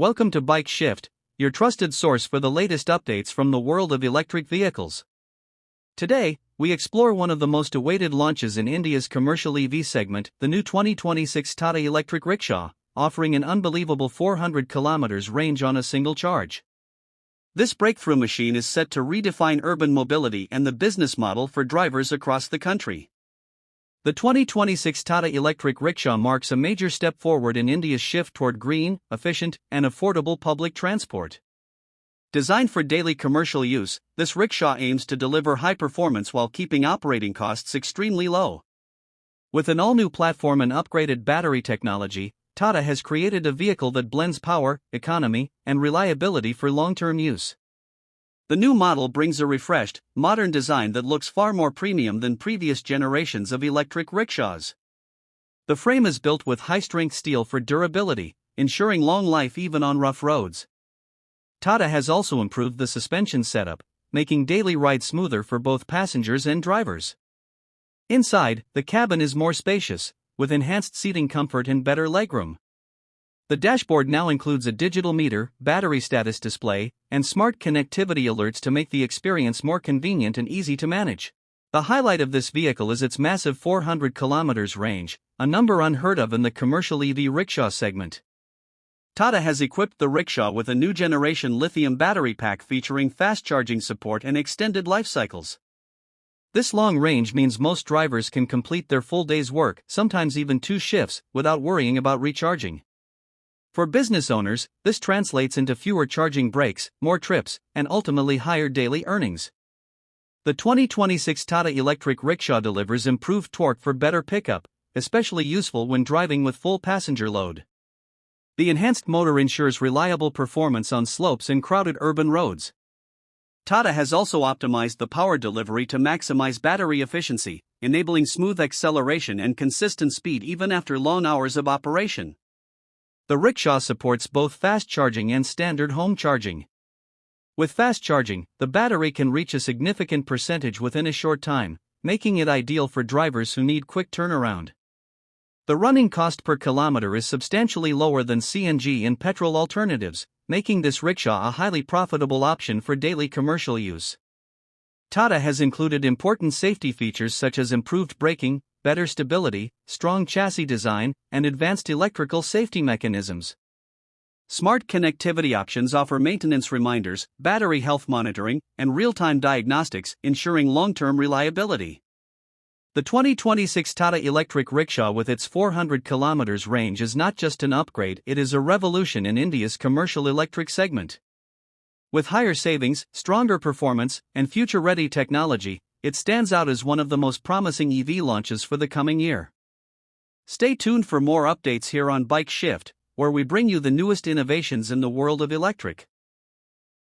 Welcome to Bike Shift, your trusted source for the latest updates from the world of electric vehicles. Today, we explore one of the most awaited launches in India's commercial EV segment, the new 2026 Tata Electric Rickshaw, offering an unbelievable 400 kilometers range on a single charge. This breakthrough machine is set to redefine urban mobility and the business model for drivers across the country. The 2026 Tata Electric Rickshaw marks a major step forward in India's shift toward green, efficient, and affordable public transport. Designed for daily commercial use, this rickshaw aims to deliver high performance while keeping operating costs extremely low. With an all-new platform and upgraded battery technology, Tata has created a vehicle that blends power, economy, and reliability for long-term use. The new model brings a refreshed, modern design that looks far more premium than previous generations of electric rickshaws. The frame is built with high-strength steel for durability, ensuring long life even on rough roads. Tata has also improved the suspension setup, making daily rides smoother for both passengers and drivers. Inside, the cabin is more spacious, with enhanced seating comfort and better legroom. The dashboard now includes a digital meter, battery status display, and smart connectivity alerts to make the experience more convenient and easy to manage. The highlight of this vehicle is its massive 400 kilometers range, a number unheard of in the commercial EV rickshaw segment. Tata has equipped the rickshaw with a new generation lithium battery pack featuring fast charging support and extended life cycles. This long range means most drivers can complete their full day's work, sometimes even 2 shifts, without worrying about recharging. For business owners, this translates into fewer charging breaks, more trips, and ultimately higher daily earnings. The 2026 Tata Electric Rickshaw delivers improved torque for better pickup, especially useful when driving with full passenger load. The enhanced motor ensures reliable performance on slopes and crowded urban roads. Tata has also optimized the power delivery to maximize battery efficiency, enabling smooth acceleration and consistent speed even after long hours of operation. The rickshaw supports both fast charging and standard home charging. With fast charging, the battery can reach a significant percentage within a short time, making it ideal for drivers who need quick turnaround. The running cost per kilometer is substantially lower than CNG and petrol alternatives, making this rickshaw a highly profitable option for daily commercial use. Tata has included important safety features such as improved braking, better stability, strong chassis design, and advanced electrical safety mechanisms. Smart connectivity options offer maintenance reminders, battery health monitoring, and real-time diagnostics, ensuring long-term reliability. The 2026 Tata Electric Rickshaw with its 400 kilometers range is not just an upgrade, it is a revolution in India's commercial electric segment. With higher savings, stronger performance, and future-ready technology, it stands out as one of the most promising EV launches for the coming year. Stay tuned for more updates here on Bike Shift, where we bring you the newest innovations in the world of electric.